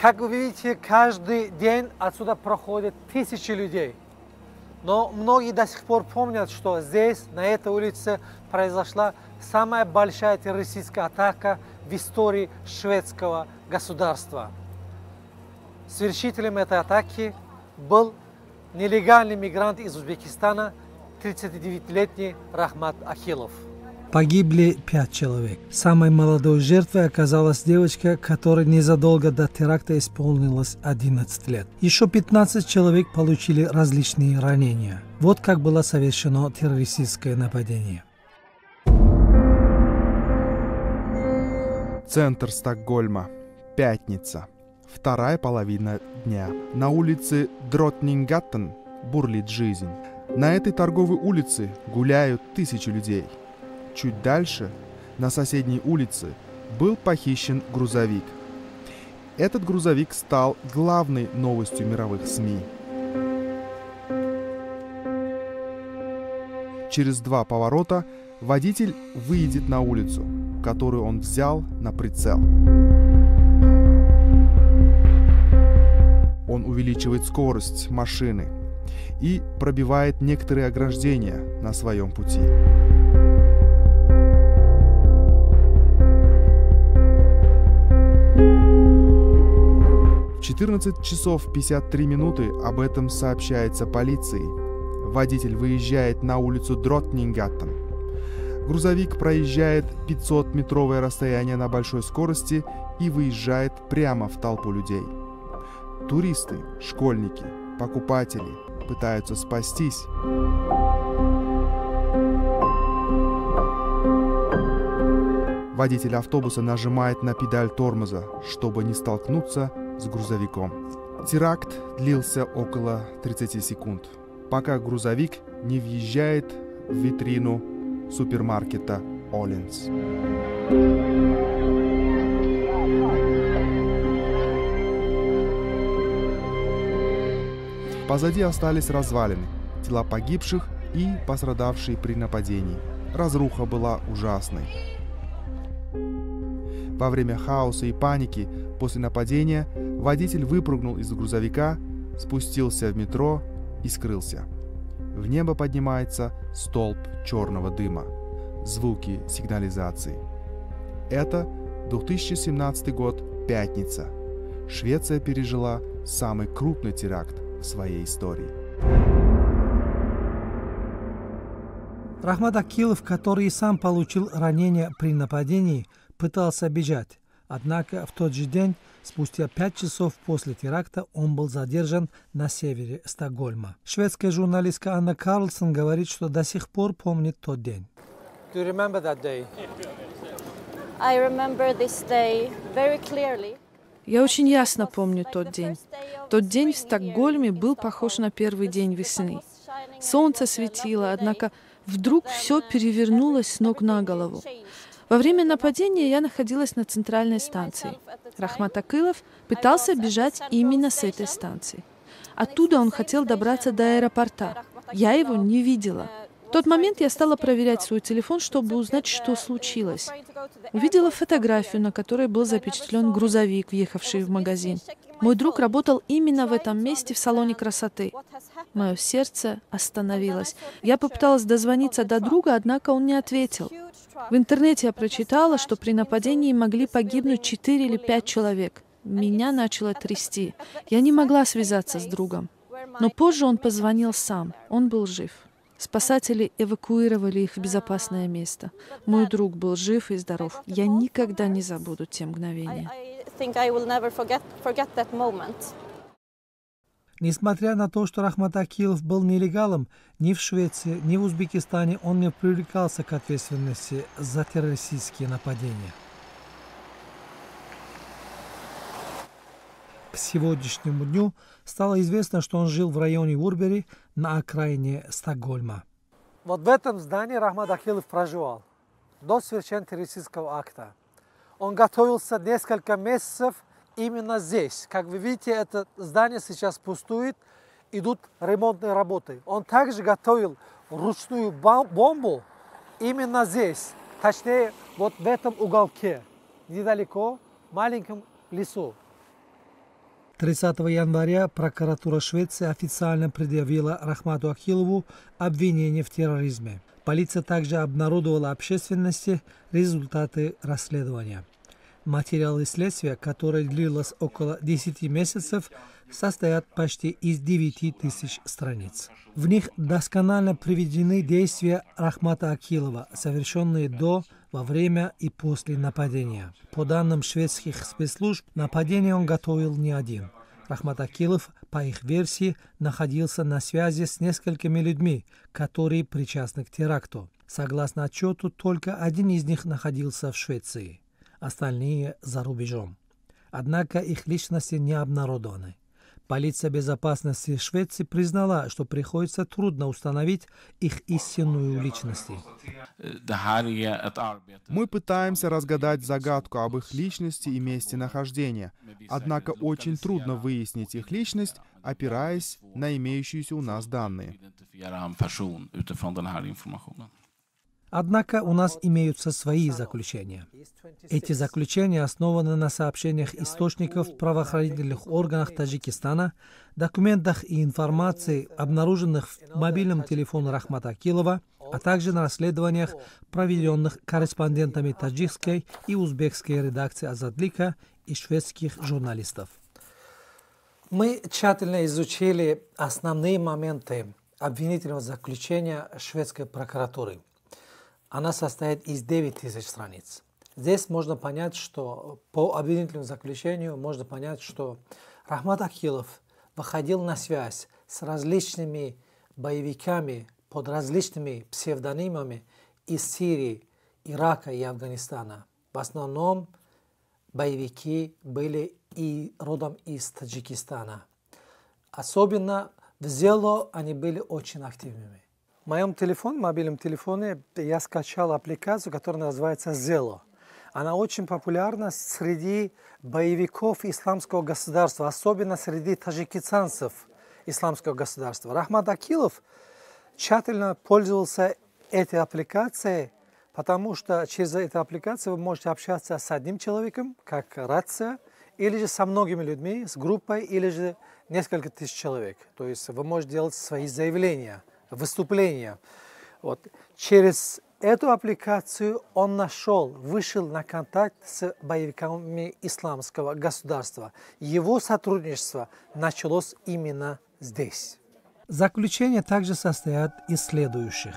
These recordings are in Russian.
Как вы видите, каждый день отсюда проходят тысячи людей. Но многие до сих пор помнят, что здесь, на этой улице, произошла самая большая террористическая атака в истории шведского государства. Совершителем этой атаки был нелегальный мигрант из Узбекистана, 39-летний Рахмат Акилов. Погибли 5 человек. Самой молодой жертвой оказалась девочка, которой незадолго до теракта исполнилось 11 лет. Еще 15 человек получили различные ранения. Вот как было совершено террористическое нападение. Центр Стокгольма. Пятница. Вторая половина дня. На улице Дротнингаттен бурлит жизнь. На этой торговой улице гуляют тысячи людей. Чуть дальше, на соседней улице, был похищен грузовик. Этот грузовик стал главной новостью мировых СМИ. Через 2 поворота водитель выйдет на улицу, которую он взял на прицел. Он увеличивает скорость машины и пробивает некоторые ограждения на своем пути. В 14 часов 53 минуты об этом сообщается полиции. Водитель выезжает на улицу Дротнингаттен. Грузовик проезжает 500-метровое расстояние на большой скорости и выезжает прямо в толпу людей. Туристы, школьники, покупатели пытаются спастись. Водитель автобуса нажимает на педаль тормоза, чтобы не столкнуться с грузовиком. Теракт длился около 30 секунд, пока грузовик не въезжает в витрину супермаркета Åhléns. Позади остались развалины, тела погибших и пострадавшие при нападении. Разруха была ужасной. Во время хаоса и паники после нападения водитель выпрыгнул из грузовика, спустился в метро и скрылся. В небо поднимается столб черного дыма. Звуки сигнализации. Это 2017 год, пятница. Швеция пережила самый крупный теракт в своей истории. Рахмат Акилов, который сам получил ранения при нападении, пытался бежать. Однако в тот же день, спустя 5 часов после теракта, он был задержан на севере Стокгольма. Шведская журналистка Анна Карлсон говорит, что до сих пор помнит тот день. Do you remember that day? I remember this day very clearly. Я очень ясно помню тот день. Тот день в Стокгольме был похож на первый день весны. Солнце светило, однако вдруг все перевернулось с ног на голову. Во время нападения я находилась на центральной станции. Рахмат Акилов пытался бежать именно с этой станции. Оттуда он хотел добраться до аэропорта. Я его не видела. В тот момент я стала проверять свой телефон, чтобы узнать, что случилось. Увидела фотографию, на которой был запечатлен грузовик, въехавший в магазин. Мой друг работал именно в этом месте в салоне красоты. Мое сердце остановилось. Я попыталась дозвониться до друга, однако он не ответил. В интернете я прочитала, что при нападении могли погибнуть 4 или 5 человек. Меня начало трясти. Я не могла связаться с другом. Но позже он позвонил сам. Он был жив. Спасатели эвакуировали их в безопасное место. Мой друг был жив и здоров. Я никогда не забуду те мгновения. Несмотря на то, что Рахмат Акилов был нелегалом, ни в Швеции, ни в Узбекистане он не привлекался к ответственности за террористические нападения. К сегодняшнему дню стало известно, что он жил в районе Урбери на окраине Стокгольма. Вот в этом здании Рахмат Акилов проживал до совершения террористического акта. Он готовился несколько месяцев именно здесь. Как вы видите, это здание сейчас пустует, идут ремонтные работы. Он также готовил ручную бомбу именно здесь, точнее вот в этом уголке, недалеко, в маленьком лесу. 30 января прокуратура Швеции официально предъявила Рахмату Акилову обвинение в терроризме. Полиция также обнародовала общественности результаты расследования. Материалы следствия, которое длилось около 10 месяцев, состоят почти из 9000 страниц. В них досконально приведены действия Рахмата Акилова, совершенные до, во время и после нападения. По данным шведских спецслужб, нападение он готовил не один. Рахмат Акилов, по их версии, находился на связи с несколькими людьми, которые причастны к теракту. Согласно отчету, только один из них находился в Швеции, остальные за рубежом. Однако их личности не обнародованы. Полиция безопасности Швеции признала, что приходится трудно установить их истинную личность. Мы пытаемся разгадать загадку об их личности и месте нахождения, однако очень трудно выяснить их личность, опираясь на имеющиеся у нас данные. Однако у нас имеются свои заключения. Эти заключения основаны на сообщениях источников в правоохранительных органах Таджикистана, документах и информации, обнаруженных в мобильном телефоне Рахмата Акилова, а также на расследованиях, проведенных корреспондентами таджикской и узбекской редакции Азадлика и шведских журналистов. Мы тщательно изучили основные моменты обвинительного заключения шведской прокуратуры. Она состоит из 9000 страниц. Здесь можно понять, что по обвинительному заключению можно понять, что Рахмат Акилов выходил на связь с различными боевиками под различными псевдонимами из Сирии, Ирака и Афганистана. В основном боевики были и родом из Таджикистана. Особенно в Зело они были очень активными. В моем мобильном телефоне я скачал аппликацию, которая называется Zelo. Она очень популярна среди боевиков исламского государства, особенно среди таджикистанцев исламского государства. Рахмат Акилов тщательно пользовался этой аппликацией, потому что через эту аппликацию вы можете общаться с одним человеком, как рация, или же со многими людьми, с группой, или же несколько тысяч человек. То есть вы можете делать свои заявления, выступления. Вот. Через эту аппликацию он вышел на контакт с боевиками исламского государства. Его сотрудничество началось именно здесь. Заключения также состоят из следующих.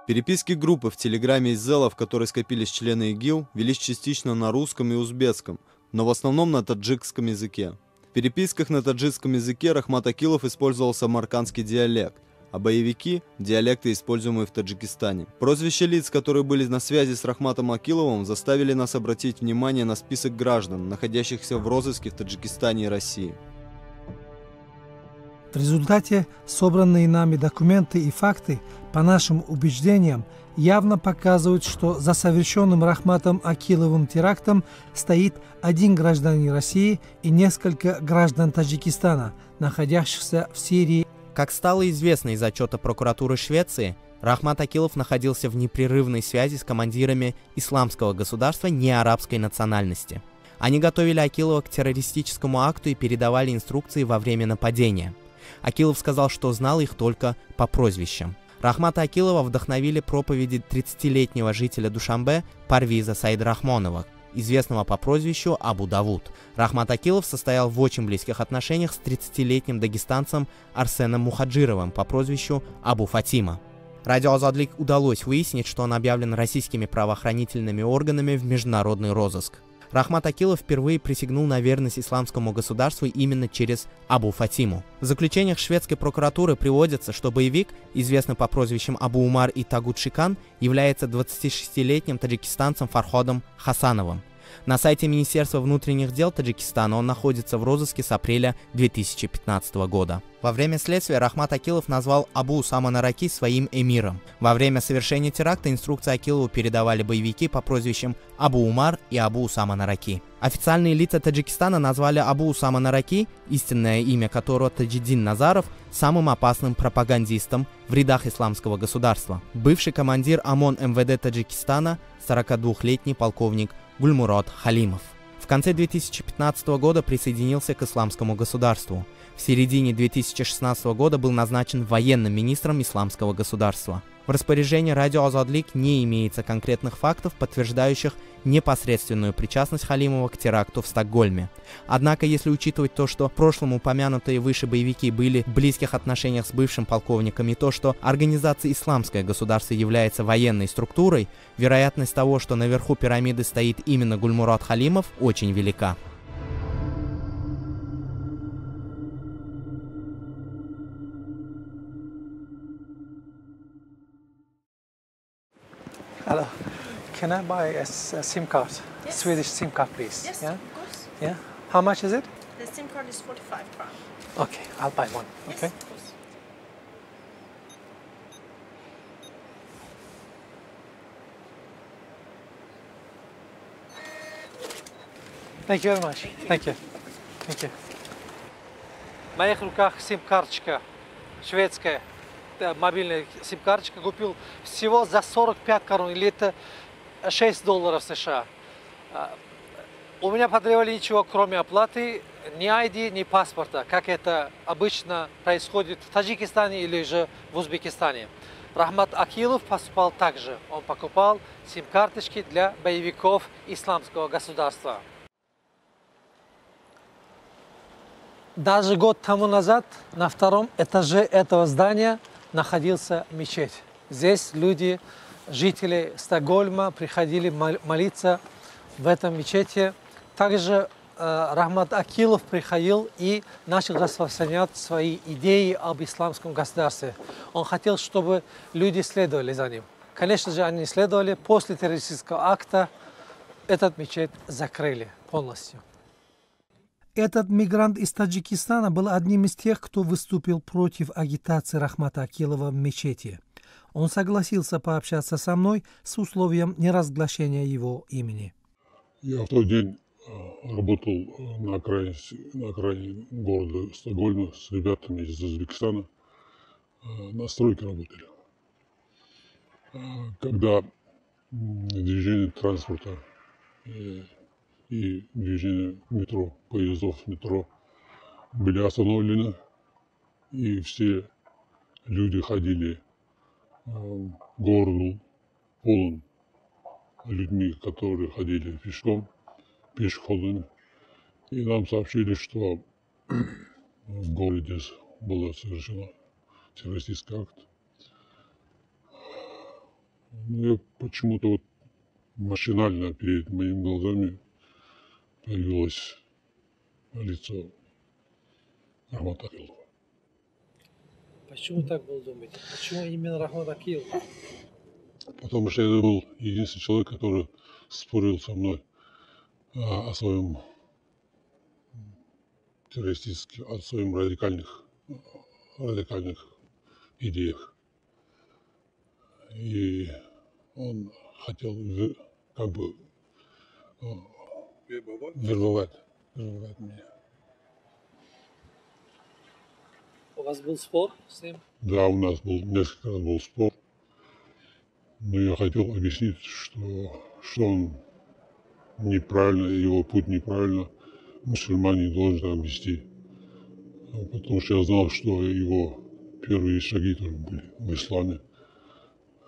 Переписки группы в Телеграме из Зела, в которой скопились члены ИГИЛ, велись частично на русском и узбекском, но в основном на таджикском языке. В переписках на таджикском языке Рахмат Акилов использовал самаркандский диалект, а боевики – диалекты, используемые в Таджикистане. Прозвища лиц, которые были на связи с Рахматом Акиловым, заставили нас обратить внимание на список граждан, находящихся в розыске в Таджикистане и России. В результате собранные нами документы и факты, по нашим убеждениям, явно показывают, что за совершенным Рахматом Акиловым терактом стоит один гражданин России и несколько граждан Таджикистана, находящихся в Сирии. Как стало известно из отчета прокуратуры Швеции, Рахмат Акилов находился в непрерывной связи с командирами исламского государства неарабской национальности. Они готовили Акилова к террористическому акту и передавали инструкции во время нападения. Акилов сказал, что знал их только по прозвищам. Рахмата Акилова вдохновили проповеди 30-летнего жителя Душанбе Парвиза Сайдрахмонова, известного по прозвищу Абу Давуд. Рахмат Акилов состоял в очень близких отношениях с 30-летним дагестанцем Арсеном Мухаджировым по прозвищу Абу Фатима. Радио Азадлик удалось выяснить, что он объявлен российскими правоохранительными органами в международный розыск. Рахмат Акилов впервые присягнул на верность исламскому государству именно через Абу Фатиму. В заключениях шведской прокуратуры приводится, что боевик, известный по прозвищам Абу Умар и Тагут Шикан, является 26-летним таджикистанцем Фарходом Хасановым. На сайте Министерства внутренних дел Таджикистана он находится в розыске с апреля 2015 года. Во время следствия Рахмат Акилов назвал Абу Усама Нараки своим эмиром. Во время совершения теракта инструкции Акилову передавали боевики по прозвищам Абу Умар и Абу Усама Нараки. Официальные лица Таджикистана назвали Абу Усама Нараки, истинное имя которого Таджиддин Назаров, самым опасным пропагандистом в рядах исламского государства. Бывший командир ОМОН МВД Таджикистана, 42-летний полковник Гульмурод Халимов. В конце 2015 года присоединился к исламскому государству. В середине 2016 года был назначен военным министром исламского государства. В распоряжении Радио Азадлик не имеется конкретных фактов, подтверждающих непосредственную причастность Халимова к теракту в Стокгольме. Однако, если учитывать то, что в прошлом упомянутые выше боевики были в близких отношениях с бывшим полковником, и то, что организация «Исламское государство» является военной структурой, вероятность того, что наверху пирамиды стоит именно Гульмурад Халимов, очень велика. Hello. Can I buy a SIM card? Yes. Swedish SIM card, please. Yes, Yeah? of course. Yeah. How much is it? The SIM card is 45 crowns. Okay, I'll buy one. Yes, Okay. of course. Thank you very much. Thank you. Thank you. В моих руках сим-карточка шведская, мобильная сим-карточка. Купил всего за 45 крон, или это $6 США. У меня потребовали ничего, кроме оплаты, ни ID, ни паспорта, как это обычно происходит в Таджикистане или же в Узбекистане. Рахмат Акилов поступал так же. Он покупал сим-карточки для боевиков исламского государства. Даже год тому назад на втором этаже этого здания находился мечеть. Здесь люди, жители Стокгольма, приходили молиться в этом мечети. Также Рахмат Акилов приходил и начал распространять свои идеи об исламском государстве. Он хотел, чтобы люди следовали за ним. Конечно же, они следовали. После террористического акта этот мечеть закрыли полностью. Этот мигрант из Таджикистана был одним из тех, кто выступил против агитации Рахмата Акилова в мечети. Он согласился пообщаться со мной с условием неразглашения его имени. Я в тот день работал на окраине города Стокгольма с ребятами из Узбекистана. На стройке работали. Когда движение транспорта и движение метро, поездов метро были остановлены, и все люди ходили, город был полон людьми, которые ходили пешком, пешеходами. И нам сообщили, что в городе был совершен террористический акт. Ну, я почему-то вот машинально перед моими глазами появилось лицо Рахмата Акилова. Почему так было думать? Почему именно Рахмат Акилов? Потому что это был единственный человек, который спорил со мной о своем террористических, о своих радикальных идеях. И он хотел как бы вербовать меня. У вас был спор с ним? Да, у нас был несколько раз был спор. Но я хотел объяснить, что он неправильно, его путь неправильно, мусульмане не должны там вести. Потому что я знал, что его первые шаги тоже были в исламе.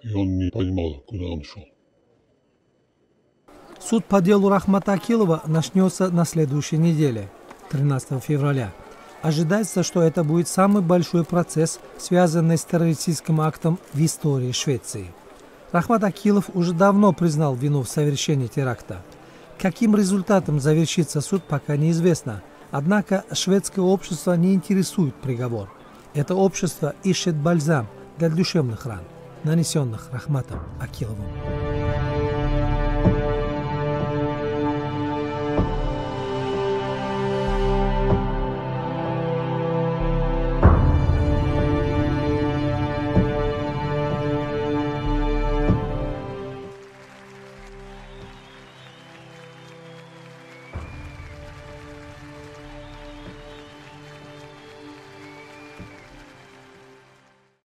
И он не понимал, куда он шел. Суд по делу Рахмата Акилова начнется на следующей неделе, 13 февраля. Ожидается, что это будет самый большой процесс, связанный с террористическим актом в истории Швеции. Рахмат Акилов уже давно признал вину в совершении теракта. Каким результатом завершится суд, пока неизвестно. Однако шведское общество не интересует приговор. Это общество ищет бальзам для душевных ран, нанесенных Рахматом Акиловым.